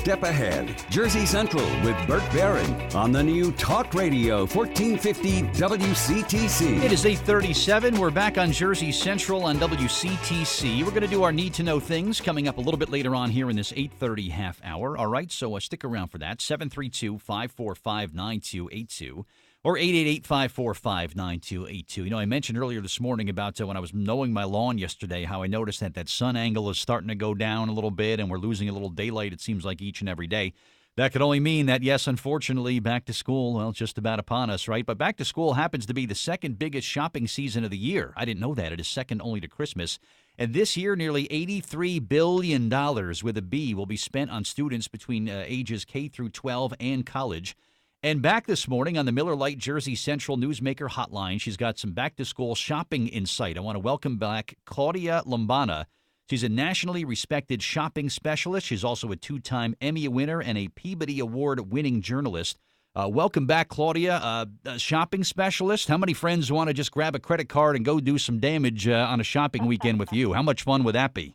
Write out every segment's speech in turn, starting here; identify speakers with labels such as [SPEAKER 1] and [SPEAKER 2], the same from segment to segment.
[SPEAKER 1] step ahead. Jersey Central with Burt Barron on the new Talk Radio 1450 WCTC.
[SPEAKER 2] It is 8:37. We're back on Jersey Central on WCTC. We're going to do our Need to Know Things coming up a little bit later on here in this 8:30 half hour. All right, so stick around for that. 732-545-9282 or 888-545-9282. You know, I mentioned earlier this morning about when I was mowing my lawn yesterday how I noticed that sun angle is starting to go down a little bit and we're losing a little daylight, it seems like, each and every day. That could only mean that, yes, unfortunately, back to school, well, it's just about upon us, right? But back to school happens to be the second biggest shopping season of the year. I didn't know that. It is second only to Christmas. And this year, nearly $83 billion with a B will be spent on students between ages K through 12 and college. And back this morning on the Miller Lite Jersey Central Newsmaker Hotline, she's got some back-to-school shopping insight. I want to welcome back Claudia Lombana. She's a nationally respected shopping specialist. She's also a two-time Emmy winner and a Peabody Award-winning journalist. Welcome back, Claudia. A shopping specialist. How many friends want to just grab a credit card and go do some damage on a shopping weekend with you? How much fun would that be?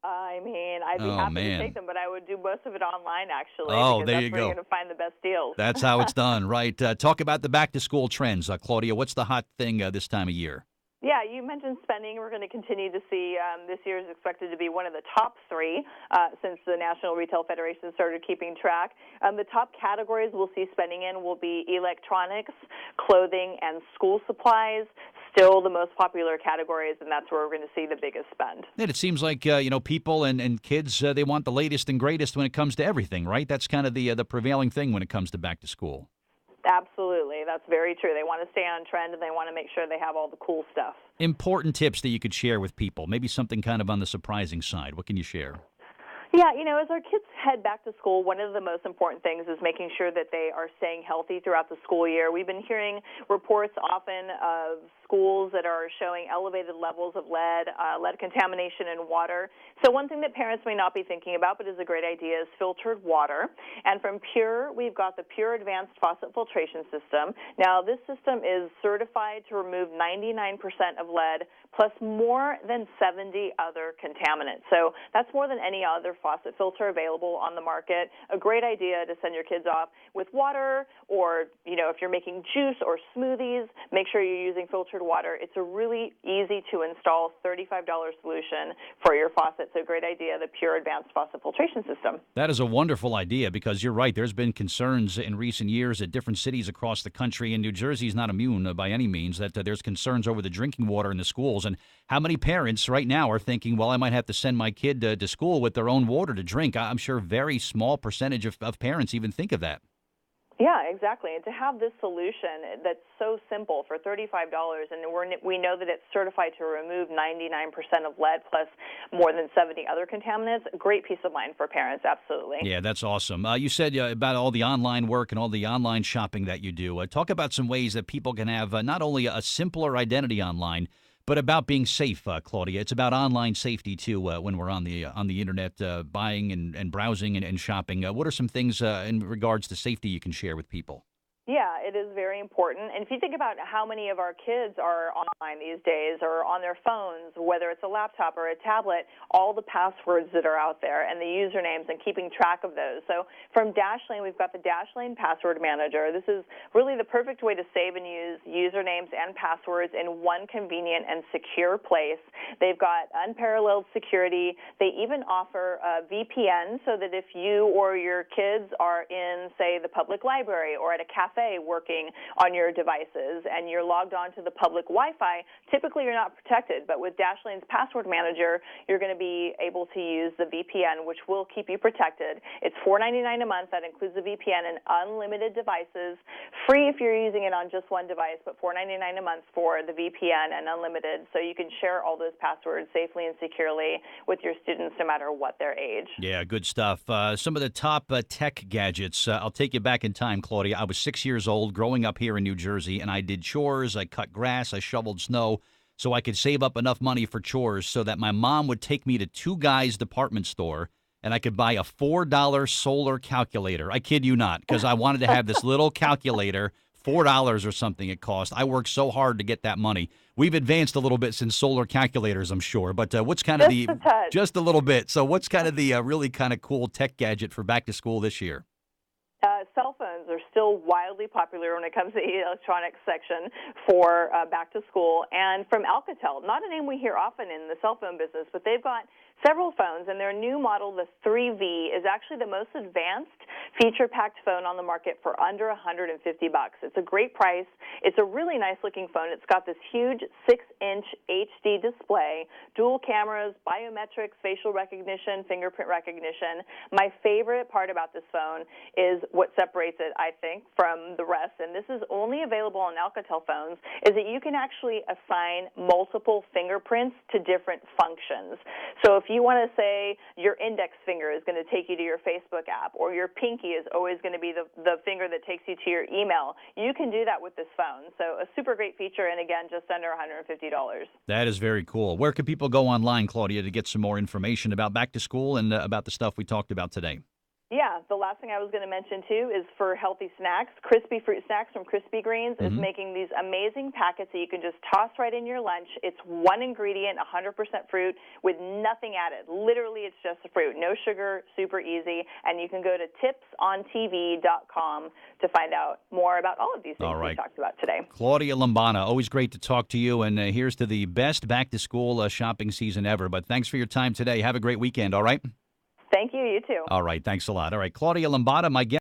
[SPEAKER 3] I mean, I'd be happy to take them, but I would do most of it online, actually.
[SPEAKER 2] Oh, there you go.
[SPEAKER 3] That's where you're going to find the best deals.
[SPEAKER 2] That's how it's done, right? Talk about the back-to-school trends. Claudia, what's the hot thing this time of year?
[SPEAKER 3] Yeah, you mentioned spending. We're going to continue to see this year is expected to be one of the top three since the National Retail Federation started keeping track. The top categories we'll see spending in will be electronics, clothing, and school supplies. Still the most popular categories, and that's where we're going to see the biggest spend.
[SPEAKER 2] And it seems like, people and kids, they want the latest and greatest when it comes to everything, right? That's kind of the prevailing thing when it comes to back to school.
[SPEAKER 3] Absolutely. That's very true. They want to stay on trend, and they want to make sure they have all the cool stuff.
[SPEAKER 2] Important tips that you could share with people, maybe something kind of on the surprising side. What can you share?
[SPEAKER 3] Yeah, as our kids head back to school, one of the most important things is making sure that they are staying healthy throughout the school year. We've been hearing reports often of schools that are showing elevated levels of lead contamination in water. So one thing that parents may not be thinking about, but is a great idea, is filtered water. And from Pure, we've got the Pure Advanced Faucet Filtration System. Now, this system is certified to remove 99% of lead, plus more than 70 other contaminants. So that's more than any other faucet filter available on the market. A great idea to send your kids off with water, or, if you're making juice or smoothies, make sure you're using filtered water. It's a really easy to install $35 solution for your faucet. So great idea, the Pure Advanced Faucet Filtration System.
[SPEAKER 2] That is a wonderful idea because you're right. There's been concerns in recent years at different cities across the country, and New Jersey is not immune by any means, that there's concerns over the drinking water in the schools. And how many parents right now are thinking, well, I might have to send my kid to school with their own water to drink? I'm sure a very small percentage of parents even think of that.
[SPEAKER 3] Yeah, exactly. And to have this solution that's so simple for $35, and we know that it's certified to remove 99% of lead plus more than 70 other contaminants, great peace of mind for parents, absolutely.
[SPEAKER 2] Yeah, that's awesome. You said about all the online work and all the online shopping that you do. Talk about some ways that people can have not only a simpler identity online, but about being safe, Claudia. It's about online safety, too, when we're on the Internet buying and browsing and shopping. What are some things in regards to safety you can share with people?
[SPEAKER 3] Yeah, it is very important. And if you think about how many of our kids are online these days or on their phones, whether it's a laptop or a tablet, all the passwords that are out there and the usernames and keeping track of those. So from Dashlane, we've got the Dashlane Password Manager. This is really the perfect way to save and use usernames and passwords in one convenient and secure place. They've got unparalleled security. They even offer a VPN so that if you or your kids are in, say, the public library or at a cafe working on your devices and you're logged on to the public Wi-Fi, typically you're not protected. But with Dashlane's Password Manager, you're going to be able to use the VPN, which will keep you protected. It's $4.99 a month. That includes the VPN and unlimited devices. Free if you're using it on just one device, but $4.99 a month for the VPN and unlimited, so you can share all those passwords safely and securely with your students no matter what their age.
[SPEAKER 2] Yeah, good stuff. Some of the top tech gadgets. I'll take you back in time, Claudia. I was 6 years old growing up here in New Jersey, and I did chores. I cut grass. I shoveled snow so I could save up enough money for chores so that my mom would take me to Two Guys department store and I could buy a $4 solar calculator. I kid you not, because I wanted to have this little calculator $4 or something it cost. I worked so hard to get that money. We've advanced a little bit since solar calculators, I'm sure. But what's kind of just a little bit. So what's kind of the really kind of cool tech gadget for back to school this year?
[SPEAKER 3] Cell phones are still wildly popular when it comes to the electronics section for back to school. And from Alcatel, not a name we hear often in the cell phone business, but they've got several phones, and their new model, the 3V, is actually the most advanced feature-packed phone on the market for under $150. It's a great price. It's a really nice-looking phone. It's got this huge 6-inch HD display, dual cameras, biometrics, facial recognition, fingerprint recognition. My favorite part about this phone is what separates it, I think, from the rest, and this is only available on Alcatel phones, is that you can actually assign multiple fingerprints to different functions. So if you want to say your index finger is going to take you to your Facebook app, or your pinky is always going to be the finger that takes you to your email, you can do that with this phone. So a super great feature, and again, just under $150.
[SPEAKER 2] That is very cool. Where can people go online, Claudia, to get some more information about back to school and about the stuff we talked about today?
[SPEAKER 3] Yeah, the last thing I was going to mention, too, is for healthy snacks. Crispy Fruit Snacks from Crispy Greens is making these amazing packets that you can just toss right in your lunch. It's one ingredient, 100% fruit, with nothing added. Literally, it's just the fruit. No sugar, super easy. And you can go to tipsontv.com to find out more about all of these things we talked about today.
[SPEAKER 2] Claudia Lombana, always great to talk to you. And here's to the best back-to-school shopping season ever. But thanks for your time today. Have a great weekend, all right?
[SPEAKER 3] Thank you. You too.
[SPEAKER 2] All right. Thanks a lot. All right. Claudia Lombana, my guest.